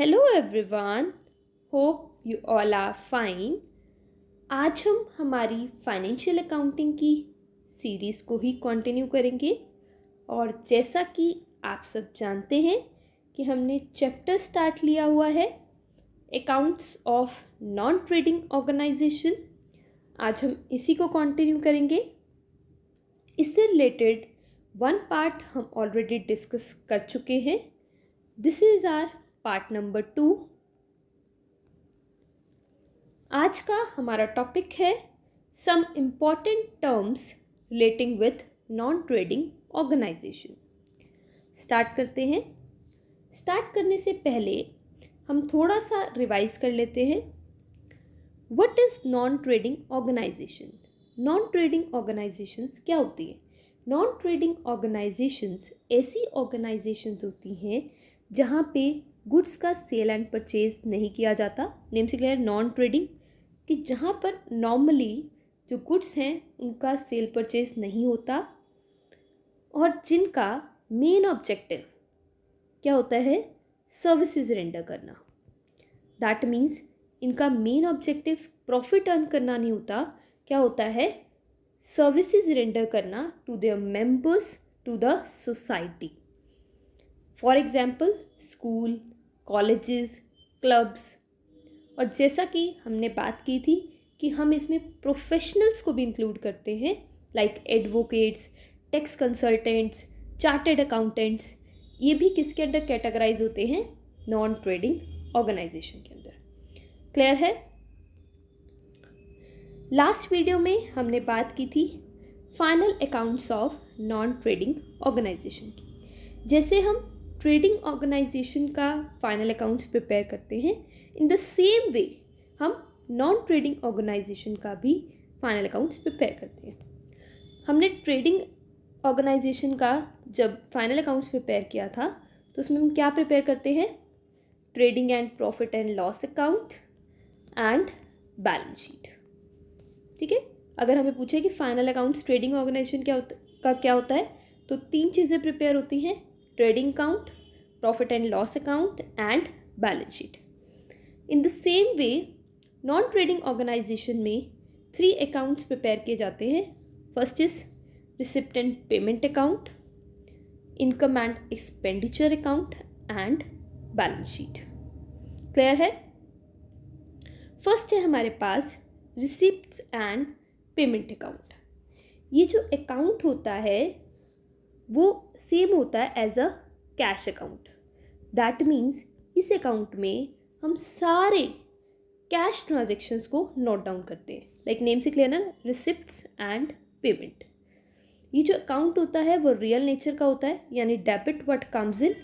Hello everyone, hope you all are fine. आज हम हमारी फाइनेंशियल अकाउंटिंग की सीरीज़ को ही कंटिन्यू करेंगे और जैसा कि आप सब जानते हैं कि हमने चैप्टर स्टार्ट लिया हुआ है accounts of non trading organisation. आज हम इसी को कंटिन्यू करेंगे। इससे रिलेटेड वन पार्ट हम ऑलरेडी डिस्कस कर चुके हैं। This is our part number 2। आज का हमारा टॉपिक है some important terms relating with non trading organisation. Start करते हैं। स्टार्ट करने से पहले हम थोड़ा सा रिवाइज कर लेते हैं। What is non trading organisation? Non trading organisations क्या होती है? नॉन ट्रेडिंग ऑर्गेनाइजेशंस ऐसी ऑर्गेनाइजेशंस होती हैं जहाँ पे गुड्स का सेल एंड परचेज नहीं किया जाता। नेम से क्लियर नॉन ट्रेडिंग, कि जहाँ पर नॉर्मली जो गुड्स हैं उनका सेल परचेज नहीं होता और जिनका मेन ऑब्जेक्टिव क्या होता है? सर्विसेज रेंडर करना। दैट मीन्स इनका मेन ऑब्जेक्टिव प्रॉफिट अर्न करना नहीं होता। क्या होता है? सर्विसेज रेंडर करना to their members, to the society. For example school, colleges, clubs. और जैसा कि हमने बात की थी कि हम इसमें प्रोफेशनल्स को भी इंक्लूड करते हैं, like advocates, tax consultants, chartered accountants. ये भी किसके अंदर कैटेगराइज होते हैं? नॉन ट्रेडिंग ऑर्गेनाइजेशन के अंदर। क्लियर है? लास्ट वीडियो में हमने बात की थी final accounts of non trading organisation की। जैसे हम ट्रेडिंग ऑर्गेनाइजेशन का फाइनल अकाउंट्स प्रिपेयर करते हैं, इन द सेम वे हम नॉन ट्रेडिंग ऑर्गेनाइजेशन का भी फाइनल अकाउंट्स प्रिपेयर करते हैं। हमने ट्रेडिंग ऑर्गेनाइजेशन का जब फाइनल अकाउंट्स प्रिपेयर किया था तो उसमें हम क्या प्रिपेयर करते हैं? Trading and profit and loss account and balance sheet. ठीक है, अगर हमें पूछे कि फाइनल अकाउंट्स ट्रेडिंग ऑर्गेनाइजेशन क्या होता है तो 3 चीज़ें प्रिपेयर होती हैं: trading account, profit and loss account and balance sheet. In the same way non trading organisation में 3 अकाउंट्स प्रिपेयर किए जाते हैं। First is receipt and payment account, income and expenditure account and balance sheet. Clear है? First है हमारे पास receipts and payment account. ये जो अकाउंट होता है वो सेम होता है as a cash account. That means इस अकाउंट में हम सारे कैश ट्रांजेक्शन्स को नोट डाउन करते हैं। लाइक नेम से क्लियर ना, रिसिप्ट्स एंड पेमेंट। ये जो अकाउंट होता है वो रियल नेचर का होता है, यानी debit what comes in,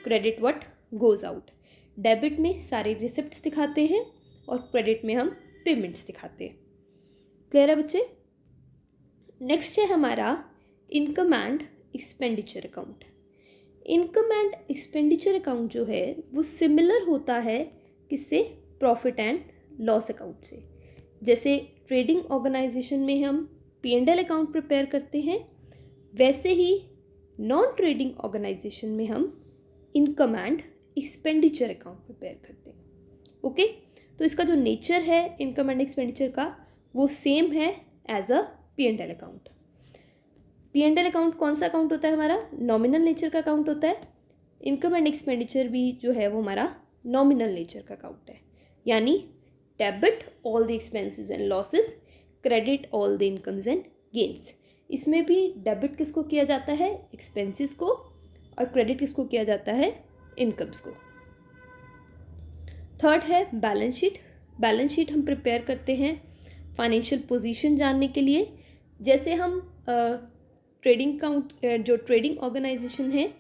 credit what goes out. Debit में सारे रिसिप्ट्स दिखाते हैं और क्रेडिट में हम पेमेंट्स दिखाते हैं। क्लियर है बच्चे? नेक्स्ट है हमारा income and expenditure account. Income and expenditure account जो है वो सिमिलर होता है किससे? प्रॉफिट एंड लॉस अकाउंट से। जैसे ट्रेडिंग ऑर्गेनाइजेशन में हम P&L अकाउंट प्रिपेयर करते हैं, वैसे ही नॉन ट्रेडिंग ऑर्गेनाइजेशन में हम income and expenditure account prepare करते हैं। ओके, तो इसका जो नेचर है इनकम एंड एक्सपेंडिचर का वो सेम है एज अ P&L अकाउंट। P&L अकाउंट कौन सा अकाउंट होता है? हमारा नॉमिनल नेचर का अकाउंट होता है। इनकम एंड एक्सपेंडिचर भी जो है वो हमारा नॉमिनल नेचर का अकाउंट है, यानी debit all the expenses and losses, credit all the incomes and gains. इसमें भी डेबिट किसको किया जाता है? एक्सपेंसेस को, और क्रेडिट किसको किया जाता है? इनकम्स को। थर्ड है बैलेंस शीट। बैलेंस शीट हम प्रिपेयर करते हैं फाइनेंशियल पोजीशन जानने के लिए। जैसे हम ट्रेडिंग अकाउंट जो ट्रेडिंग ऑर्गेनाइजेशन है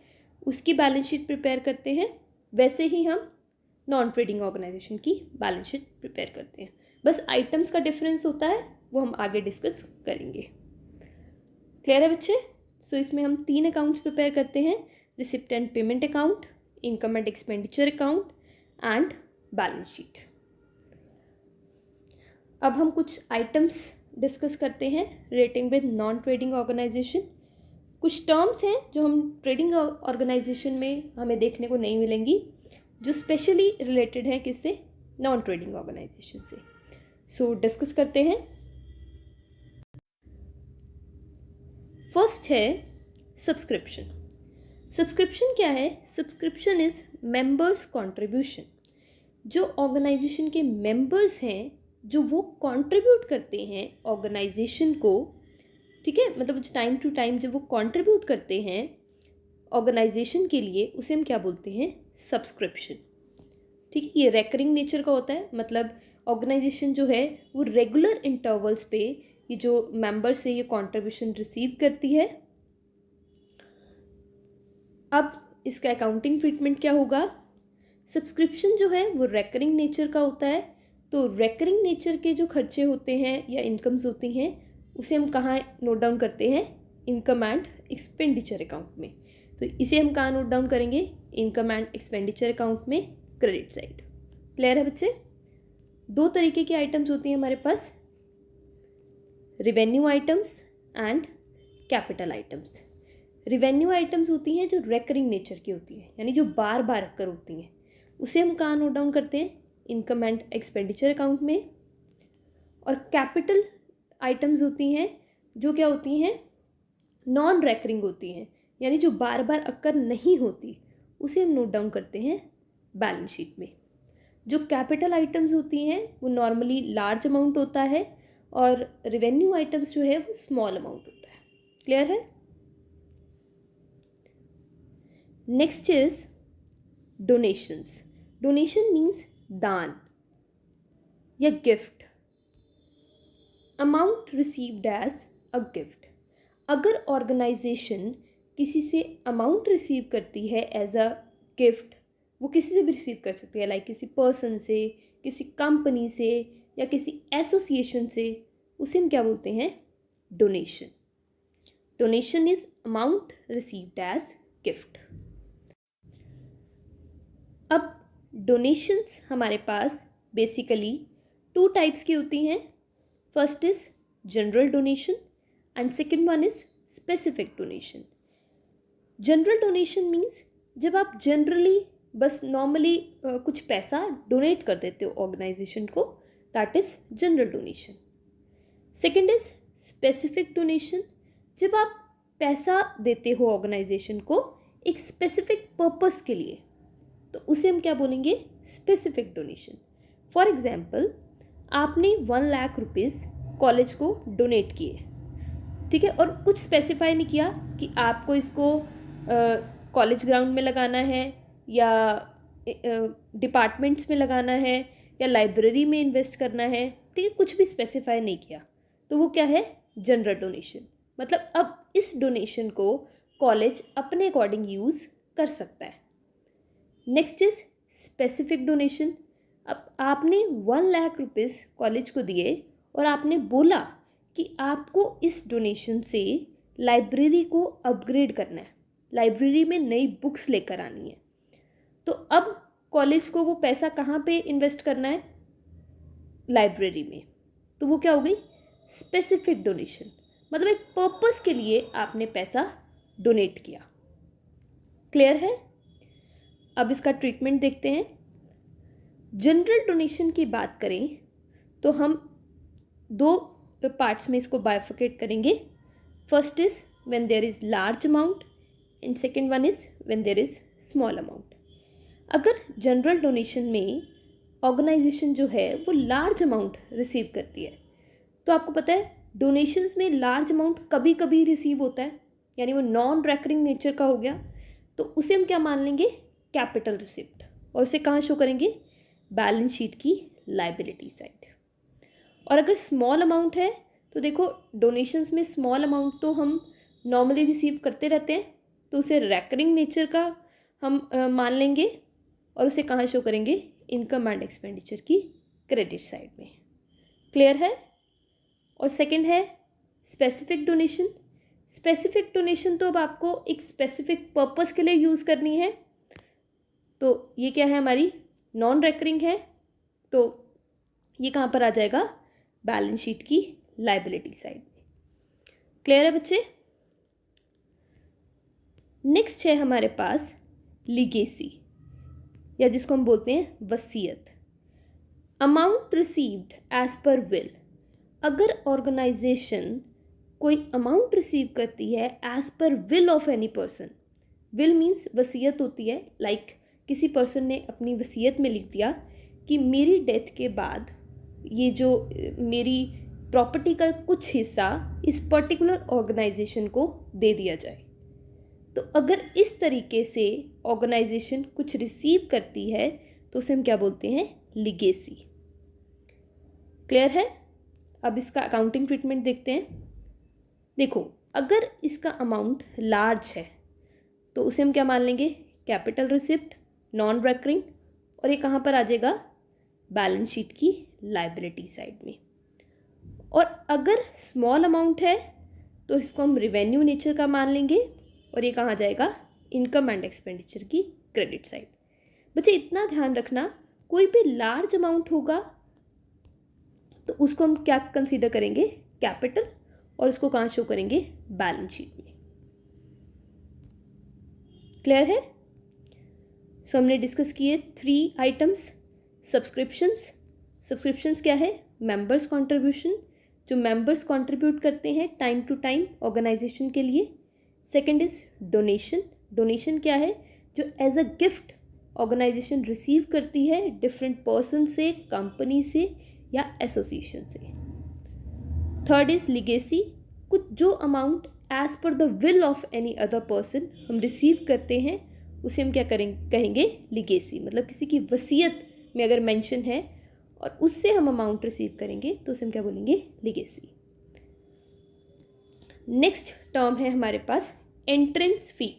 उसकी बैलेंस शीट प्रिपेयर करते हैं, वैसे ही हम नॉन ट्रेडिंग ऑर्गेनाइजेशन की बैलेंस शीट प्रिपेयर करते हैं। बस आइटम्स का डिफरेंस होता है, वो हम आगे डिस्कस करेंगे। क्लियर है बच्चे? सो इसमें हम 3 अकाउंट्स प्रिपेयर करते हैं: receipt and payment account, income and expenditure account and balance sheet. अब हम कुछ आइटम्स डिस्कस करते हैं relating with non trading organisation. कुछ टर्म्स हैं जो हम ट्रेडिंग ऑर्गेनाइजेशन में हमें देखने को नहीं मिलेंगी, जो स्पेशली रिलेटेड हैं किससे, नॉन ट्रेडिंग ऑर्गेनाइजेशन से। सो डिस्कस करते हैं। फर्स्ट है सब्सक्रिप्शन। सब्सक्रिप्शन क्या है? Subscription is members contribution. जो ऑर्गेनाइजेशन के मेंबर्स हैं, जो वो कंट्रीब्यूट करते हैं ऑर्गेनाइजेशन को, ठीक है, मतलब टाइम टू टाइम जब वो कंट्रीब्यूट करते हैं ऑर्गेनाइजेशन के लिए, उसे हम क्या बोलते हैं? सब्सक्रिप्शन। ठीक है, ये रेकरिंग नेचर का होता है, मतलब ऑर्गेनाइजेशन जो है वो रेगुलर इंटरवल्स पे ये जो मेंबर से ये कंट्रीब्यूशन रिसीव करती है। अब इसका अकाउंटिंग ट्रीटमेंट क्या होगा? सब्सक्रिप्शन जो है वो रेकरिंग नेचर का होता है, तो रेकरिंग नेचर के जो खर्चे होते हैं या इनकम्स होती हैं उसे हम कहाँ नोट डाउन करते हैं? इनकम एंड एक्सपेंडिचर अकाउंट में। तो इसे हम कहाँ नोट डाउन करेंगे? इनकम एंड एक्सपेंडिचर अकाउंट में, क्रेडिट साइड। क्लियर है बच्चे? दो तरीके की आइटम्स होती हैं हमारे पास, revenue items and capital items. Revenue items होती हैं जो रेकरिंग नेचर की होती है, यानी जो बार बार अक्कर होती हैं, उसे हम कहाँ नोट डाउन करते हैं? इनकम एंड एक्सपेंडिचर अकाउंट में। और कैपिटल आइटम्स होती हैं जो क्या होती हैं? नॉन रेकरिंग होती हैं, यानी जो बार बार अक्कर नहीं होती, उसे हम नोट डाउन करते हैं बैलेंस शीट में। जो कैपिटल आइटम्स होती हैं वो नॉर्मली लार्ज अमाउंट होता है, और रिवेन्यू आइटम्स जो है वो स्मॉल अमाउंट होता है। क्लियर है? Next is donations. Donation means दान या gift. Amount received as a gift. अगर ऑर्गेनाइजेशन किसी से अमाउंट रिसीव करती है एज अ गिफ्ट, वो किसी से भी रिसीव कर सकती है, लाइक किसी पर्सन से, किसी कंपनी से या किसी एसोसिएशन से, उसे हम क्या बोलते हैं? Donation. Donation is amount received as gift. अब डोनेशंस हमारे पास बेसिकली टू टाइप्स की होती हैं। First is general donation and second one is specific donation. General donation means जब आप जनरली बस नॉर्मली कुछ पैसा डोनेट कर देते हो ऑर्गेनाइजेशन को, that is general donation. Second is specific donation, जब आप पैसा देते हो ऑर्गेनाइजेशन को एक स्पेसिफिक पर्पस के लिए, तो उसे हम क्या बोलेंगे? Specific donation. फॉर एग्जाम्पल, आपने 1 लाख रुपीज़ कॉलेज को डोनेट किए, ठीक है, और कुछ स्पेसिफाई नहीं किया कि आपको इसको कॉलेज ग्राउंड में लगाना है या डिपार्टमेंट्स में लगाना है या लाइब्रेरी में इन्वेस्ट करना है, ठीक है, कुछ भी स्पेसिफाई नहीं किया, तो वो क्या है? General donation. मतलब अब इस डोनेशन को कॉलेज अपने अकॉर्डिंग यूज़ कर सकता है। Next is specific donation. अब आपने 1 लाख रुपीज़ कॉलेज को दिए और आपने बोला कि आपको इस डोनेशन से लाइब्रेरी को अपग्रेड करना है, लाइब्रेरी में नई बुक्स लेकर आनी है, तो अब कॉलेज को वो पैसा कहाँ पे इन्वेस्ट करना है? लाइब्रेरी में। तो वो क्या हो गई? स्पेसिफिक डोनेशन, मतलब एक पर्पस के लिए आपने पैसा डोनेट किया। क्लियर है? अब इसका ट्रीटमेंट देखते हैं। जनरल डोनेशन की बात करें तो हम दो पार्ट्स में इसको बाइफर्केट करेंगे। First is when there is large amount and second one is when there is small amount. अगर जनरल डोनेशन में ऑर्गेनाइजेशन जो है वो लार्ज अमाउंट रिसीव करती है, तो आपको पता है डोनेशंस में लार्ज अमाउंट कभी कभी रिसीव होता है, यानी वो नॉन रेकरिंग नेचर का हो गया, तो उसे हम क्या मान लेंगे? Capital receipt. और उसे कहाँ शो करेंगे? बैलेंस शीट की लाइबिलिटी साइड। और अगर स्मॉल अमाउंट है तो देखो डोनेशंस में स्मॉल अमाउंट तो हम नॉर्मली रिसीव करते रहते हैं, तो उसे रेकरिंग नेचर का हम मान लेंगे और उसे कहाँ शो करेंगे? इनकम एंड एक्सपेंडिचर की क्रेडिट साइड में। क्लियर है? और सेकंड है स्पेसिफिक डोनेशन। स्पेसिफिक डोनेशन तो अब आपको एक स्पेसिफिक पर्पस के लिए यूज़ करनी है, तो ये क्या है? हमारी नॉन रेकरिंग है, तो ये कहाँ पर आ जाएगा? बैलेंस शीट की लाइबिलिटी साइड में। क्लियर है बच्चे? नेक्स्ट है हमारे पास लीगेसी, या जिसको हम बोलते हैं वसीयत। Amount received as per will, अगर ऑर्गेनाइजेशन कोई अमाउंट रिसीव करती है as per will of any person, will means वसीयत होती है, लाइक किसी पर्सन ने अपनी वसीयत में लिख दिया कि मेरी डेथ के बाद ये जो मेरी प्रॉपर्टी का कुछ हिस्सा इस पर्टिकुलर ऑर्गेनाइजेशन को दे दिया जाए। तो अगर इस तरीके से ऑर्गेनाइजेशन कुछ रिसीव करती है तो उसे हम क्या बोलते हैं, लीगेसी। क्लियर है? अब इसका अकाउंटिंग ट्रीटमेंट देखते हैं। देखो, अगर इसका अमाउंट लार्ज है तो उसे हम क्या मान लेंगे, कैपिटल रिसिप्ट, नॉन रेकरिंग, और ये कहाँ पर आ जाएगा, बैलेंस शीट की लायबिलिटी साइड में। और अगर स्मॉल अमाउंट है तो इसको हम रिवेन्यू नेचर का मान लेंगे और ये कहाँ जाएगा, इनकम एंड एक्सपेंडिचर की क्रेडिट साइड। बच्चे इतना ध्यान रखना, कोई भी लार्ज अमाउंट होगा तो उसको हम क्या कंसीडर करेंगे, कैपिटल, और उसको कहाँ शो करेंगे, बैलेंस शीट में। क्लियर है? सो हमने डिस्कस किए 3 आइटम्स। सब्सक्रिप्शंस क्या है, मेंबर्स कंट्रीब्यूशन, जो मेंबर्स कंट्रीब्यूट करते हैं टाइम टू टाइम ऑर्गेनाइजेशन के लिए। सेकंड इज डोनेशन क्या है, जो as a gift organisation receive करती है डिफरेंट पर्सन से, कंपनी से या एसोसिएशन से। थर्ड इज लीगेसी, कुछ जो amount as per the will of any other person हम रिसीव करते हैं उसे हम क्या कहेंगे, लीगेसी। मतलब किसी की वसीयत में अगर मेंशन है और उससे हम अमाउंट रिसीव करेंगे तो उसे हम क्या बोलेंगे, लीगेसी। नेक्स्ट टर्म है हमारे पास एंट्रेंस फी।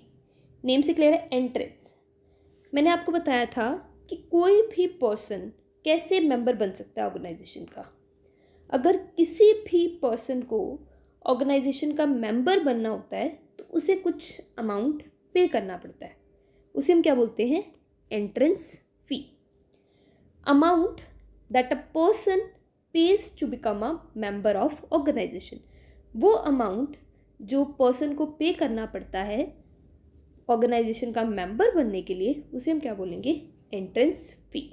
नेम से क्लियर है, एंट्रेंस। मैंने आपको बताया था कि कोई भी पर्सन कैसे मेंबर बन सकता है ऑर्गेनाइजेशन का। अगर किसी भी पर्सन को ऑर्गेनाइजेशन का मेंबर बनना होता है तो उसे कुछ अमाउंट पे करना पड़ता है, उसे हम क्या बोलते हैं, entrance fee. Amount that a person pays to become a member of organisation, वो अमाउंट जो पर्सन को पे करना पड़ता है ऑर्गेनाइजेशन का मेंबर बनने के लिए, उसे हम क्या बोलेंगे, एंट्रेंस फी।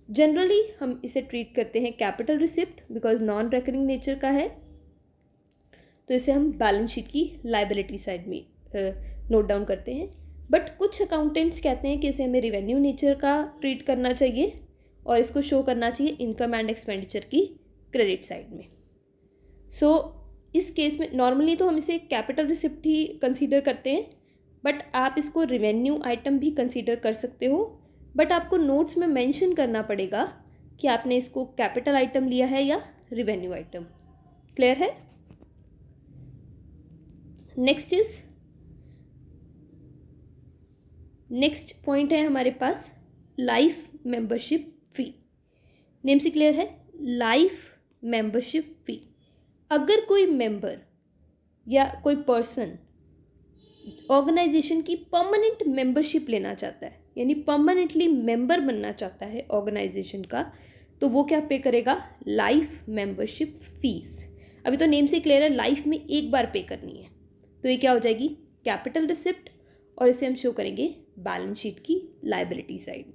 जनरली हम इसे ट्रीट करते हैं capital receipt, because non recurring nature का है, तो इसे हम बैलेंस शीट की लायबिलिटी साइड में नोट डाउन करते हैं। बट कुछ अकाउंटेंट्स कहते हैं कि इसे हमें रिवेन्यू नेचर का ट्रीट करना चाहिए और इसको शो करना चाहिए इनकम एंड एक्सपेंडिचर की क्रेडिट साइड में। सो इस केस में नॉर्मली तो हम इसे कैपिटल रिसिप्ट ही कंसीडर करते हैं, बट आप इसको रिवेन्यू आइटम भी कंसीडर कर सकते हो, बट आपको नोट्स में मेंशन करना पड़ेगा कि आपने इसको कैपिटल आइटम लिया है या रिवेन्यू आइटम। क्लियर है? नेक्स्ट पॉइंट है हमारे पास लाइफ मेंबरशिप फी। नेम से क्लियर है, लाइफ मेंबरशिप फी। अगर कोई मेंबर या कोई पर्सन ऑर्गेनाइजेशन की परमानेंट मेंबरशिप लेना चाहता है, यानी परमानेंटली मेंबर बनना चाहता है ऑर्गेनाइजेशन का, तो वो क्या पे करेगा, लाइफ मेंबरशिप फीस। अभी तो नेम से क्लियर है, लाइफ में एक बार पे करनी है, तो ये क्या हो जाएगी, कैपिटल रिसिप्ट, और इसे हम शो करेंगे बैलेंस शीट की लायबिलिटी साइड।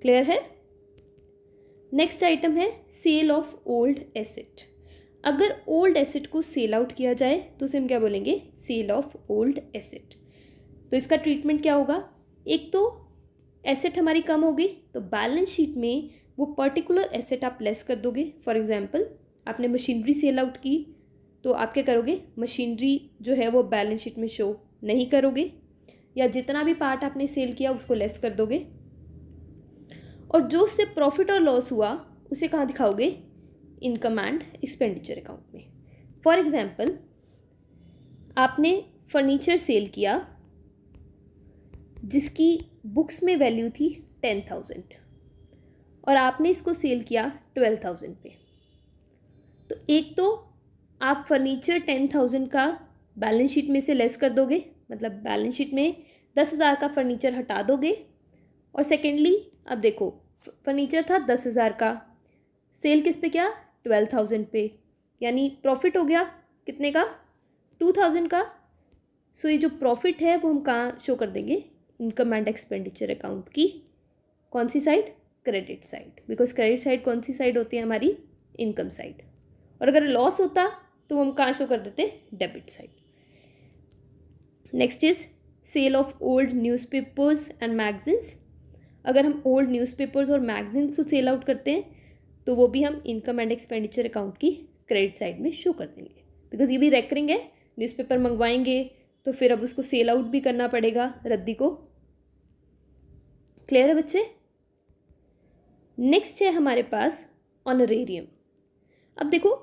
क्लियर है? नेक्स्ट आइटम है सेल ऑफ ओल्ड एसेट। अगर ओल्ड एसेट को सेल आउट किया जाए तो उसे हम क्या बोलेंगे, सेल ऑफ ओल्ड एसेट। तो इसका ट्रीटमेंट क्या होगा, एक तो एसेट हमारी कम हो गई तो बैलेंस शीट में वो पर्टिकुलर एसेट आप लेस कर दोगे। फॉर एग्जांपल आपने मशीनरी सेल आउट की तो आप क्या करोगे, मशीनरी जो है वो बैलेंस शीट में शो नहीं करोगे, या जितना भी पार्ट आपने सेल किया उसको लेस कर दोगे, और जो उससे प्रॉफिट और लॉस हुआ उसे कहाँ दिखाओगे, इनकम एंड एक्सपेंडिचर अकाउंट में। फॉर एग्जांपल आपने फर्नीचर सेल किया जिसकी बुक्स में वैल्यू थी 10,000 और आपने इसको सेल किया 12,000 पे। तो एक तो आप फर्नीचर 10,000 का बैलेंस शीट में से लेस कर दोगे, मतलब बैलेंस शीट में 10,000 का फर्नीचर हटा दोगे, और सेकेंडली अब देखो फर्नीचर था 10,000 का, सेल किस पे किया, 12,000 पे, यानी प्रॉफिट हो गया कितने का, 2,000 का। सो ये जो प्रॉफिट है वो हम कहाँ शो कर देंगे, इनकम एंड एक्सपेंडिचर अकाउंट की कौन सी side, credit side, because credit side कौन सी साइड होती है हमारी, इनकम साइड। और अगर लॉस होता तो हम कहाँ शो कर देते, debit side. Next is sale of old newspapers and magazines. अगर हम ओल्ड न्यूज़पेपर्स और मैगजीन्स को सेल आउट करते हैं तो वो भी हम इनकम एंड एक्सपेंडिचर अकाउंट की क्रेडिट साइड में शो कर देंगे, बिकॉज ये भी रेकरिंग है। न्यूज़पेपर मंगवाएंगे तो फिर अब उसको सेल आउट भी करना पड़ेगा रद्दी को। क्लियर है बच्चे। नेक्स्ट है हमारे पास ऑनरेरियम। अब देखो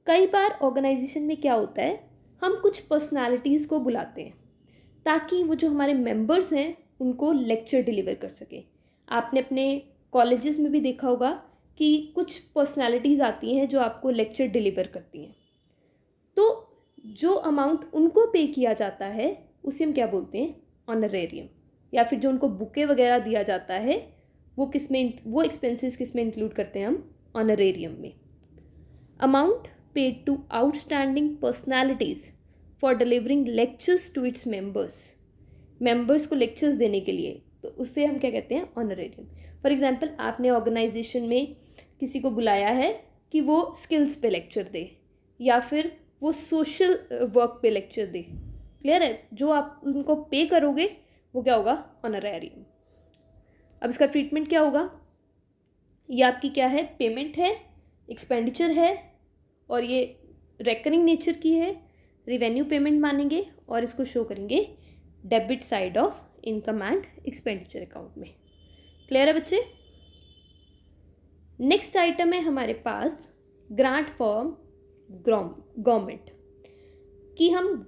कई बार ऑर्गेनाइजेशन में क्या होता है, हम कुछ पर्सनालिटीज़ को बुलाते हैं ताकि वो जो हमारे मेंबर्स हैं उनको लेक्चर डिलीवर कर सके। आपने अपने कॉलेजेस में भी देखा होगा कि कुछ पर्सनालिटीज़ आती हैं जो आपको लेक्चर डिलीवर करती हैं, तो जो अमाउंट उनको पे किया जाता है उसे हम क्या बोलते हैं, ऑनरेरियम। या फिर जो उनको बुके वगैरह दिया जाता है वो किस में, वो एक्सपेंसेस किस में इंक्लूड करते हैं हम, ऑनरेरियम में। Amount paid to outstanding personalities for delivering lectures to its members को लेक्चर्स देने के लिए, तो उससे हम क्या कहते हैं, ऑनरेरियम। फॉर एग्जांपल आपने ऑर्गेनाइजेशन में किसी को बुलाया है कि वो स्किल्स पे लेक्चर दे या फिर वो सोशल वर्क पे लेक्चर दे। क्लियर है, जो आप उनको पे करोगे वो क्या होगा, ऑनरेरियम। अब इसका ट्रीटमेंट क्या होगा, ये आपकी क्या है, पेमेंट है, एक्सपेंडिचर है और ये रेकरिंग नेचर की है, रिवेन्यू पेमेंट मानेंगे और इसको शो करेंगे debit side of income and expenditure account में। क्लियर है बच्चे। नेक्स्ट आइटम है हमारे पास ग्रांट फ्रॉम गवर्नमेंट, कि हम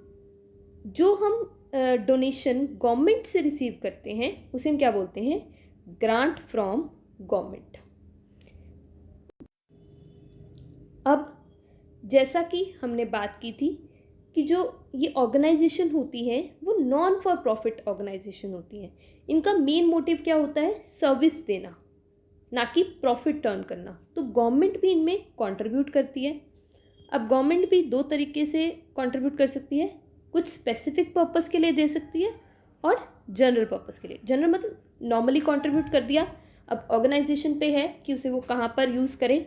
डोनेशन गवर्नमेंट से रिसीव करते हैं उसे हम क्या बोलते हैं, ग्रांट फ्रॉम गवर्नमेंट। अब जैसा कि हमने बात की थी कि जो ये ऑर्गेनाइजेशन होती है वो नॉन फॉर प्रॉफिट ऑर्गेनाइजेशन होती है। इनका मेन मोटिव क्या होता है, सर्विस देना, ना कि प्रॉफिट टर्न करना। तो गवर्नमेंट भी इनमें कंट्रीब्यूट करती है। अब गवर्नमेंट भी दो तरीके से कंट्रीब्यूट कर सकती है, कुछ स्पेसिफिक पर्पस के लिए दे सकती है और जनरल पर्पस के लिए। जनरल मतलब नॉर्मली कंट्रीब्यूट कर दिया, अब ऑर्गेनाइजेशन पे है कि उसे वो कहाँ पर यूज़ करे,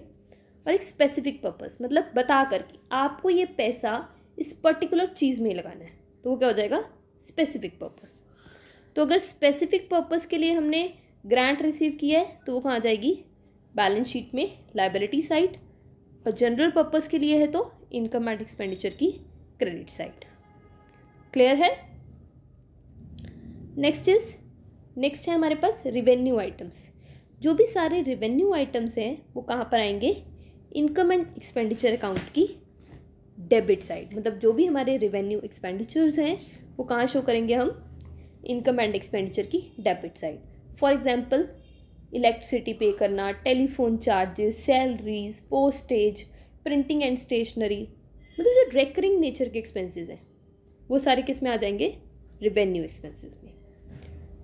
और एक स्पेसिफिक पर्पस मतलब बता कर कि आपको ये पैसा इस पर्टिकुलर चीज़ में लगाना है, तो वो क्या हो जाएगा, स्पेसिफिक पर्पस। तो अगर स्पेसिफिक पर्पस के लिए हमने ग्रांट रिसीव किया है तो वो कहाँ आ जाएगी, बैलेंस शीट में लायबिलिटी साइड, और जनरल पर्पस के लिए है तो इनकम एंड एक्सपेंडिचर की क्रेडिट साइड। क्लियर है। नेक्स्ट है हमारे पास रिवेन्यू आइटम्स। जो भी सारे रिवेन्यू आइटम्स हैं वो कहाँ पर आएंगे, इनकम एंड एक्सपेंडिचर अकाउंट की डेबिट साइड। मतलब जो भी हमारे रिवेन्यू एक्सपेंडिचर्स हैं वो कहाँ शो करेंगे हम, इनकम एंड एक्सपेंडिचर की debit side. For example electricity pay करना, telephone charges, salaries, postage, printing and stationery, मतलब जो रेकरिंग नेचर के एक्सपेंसेस हैं वो सारे किस में आ जाएंगे, रिवेन्यू एक्सपेंसेस में।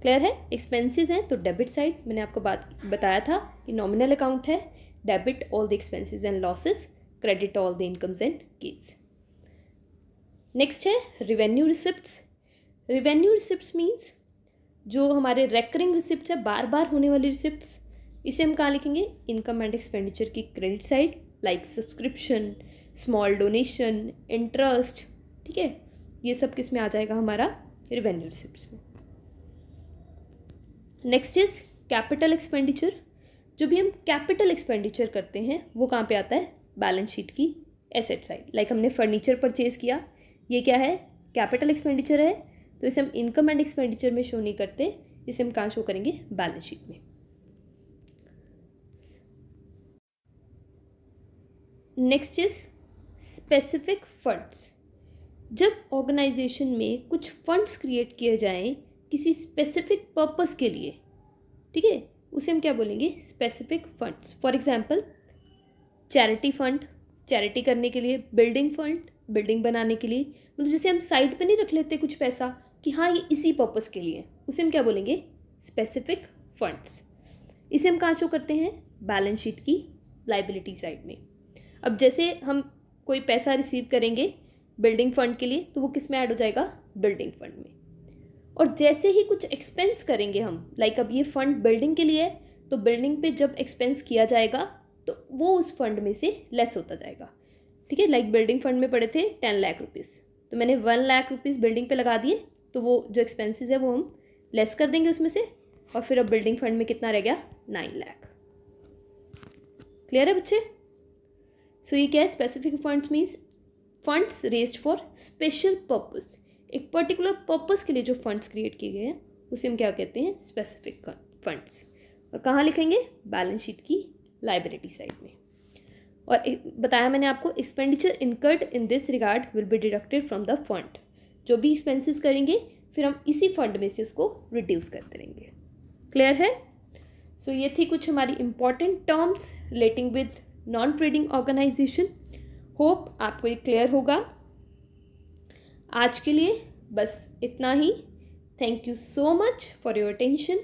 क्लियर है। एक्सपेंसेस हैं तो डेबिट साइड, मैंने आपको बताया था कि नॉमिनल अकाउंट है, debit all the expenses and losses, credit all the incomes and gains. Next है revenue receipts. Revenue receipts means जो हमारे रेकरिंग रिसिप्ट्स है, बार बार होने वाली रिसिप्ट्स, इसे हम कहाँ लिखेंगे, इनकम एंड एक्सपेंडिचर की credit side, like subscription, small donation, interest. ठीक है, ये सब किस में आ जाएगा हमारा, रिवेन्यू रिसिप्ट्स में। Next is capital expenditure. जो भी हम कैपिटल एक्सपेंडिचर करते हैं वो कहाँ पे आता है, बैलेंस शीट की एसेट साइड। लाइक हमने फर्नीचर परचेज किया, ये क्या है, कैपिटल एक्सपेंडिचर है, तो इसे हम इनकम एंड एक्सपेंडिचर में शो नहीं करते, इसे हम कहाँ शो करेंगे, बैलेंस शीट में। Next is specific funds. जब ऑर्गेनाइजेशन में कुछ फंड्स क्रिएट किए जाएं किसी स्पेसिफिक पर्पस के लिए, ठीक है, उसे हम क्या बोलेंगे, specific funds. For example charity fund, charity करने के लिए, बिल्डिंग फंड, बिल्डिंग बनाने के लिए, मतलब जैसे हम साइड पे नहीं रख लेते कुछ पैसा कि हाँ ये इसी पर्पस के लिए, उसे हम क्या बोलेंगे, स्पेसिफिक फंड्स। इसे हम कहाँ शो करते हैं, बैलेंस शीट की लाइबिलिटी साइड में। अब जैसे हम कोई पैसा रिसीव करेंगे बिल्डिंग फंड के लिए तो वो किस में ऐड हो जाएगा, बिल्डिंग फंड में। और जैसे ही कुछ एक्सपेंस करेंगे हम, लाइक अब ये फंड बिल्डिंग के लिए है, तो बिल्डिंग पे जब एक्सपेंस किया जाएगा तो वो उस फंड में से लेस होता जाएगा। ठीक है, लाइक बिल्डिंग फंड में पड़े थे 10 लाख रुपीज़, तो मैंने 1 लाख रुपीज़ बिल्डिंग पे लगा दिए, तो वो जो एक्सपेंसेस है वो हम लेस कर देंगे उसमें से, और फिर अब बिल्डिंग फंड में कितना रह गया, 9 लाख। क्लियर है बच्चे? सो ये क्या है, specific funds means funds raised for special purpose, एक पर्टिकुलर पर्पस के लिए जो फंड्स क्रिएट किए गए हैं उसे हम क्या कहते हैं, स्पेसिफिक फंड्स। और कहाँ लिखेंगे, बैलेंस शीट की लायबिलिटी साइड में। और बताया मैंने आपको, expenditure incurred in this regard will be deducted from the fund, जो भी एक्सपेंसेस करेंगे फिर हम इसी फंड में से उसको रिड्यूस करते रहेंगे। क्लियर है? सो ये थी कुछ हमारी important terms relating with non trading organisation. Hope आपको ये क्लियर होगा। आज के लिए बस इतना ही। Thank you so much for your attention.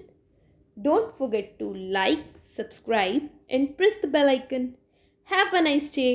Don't forget to like, subscribe and press the bell icon. Have a nice day.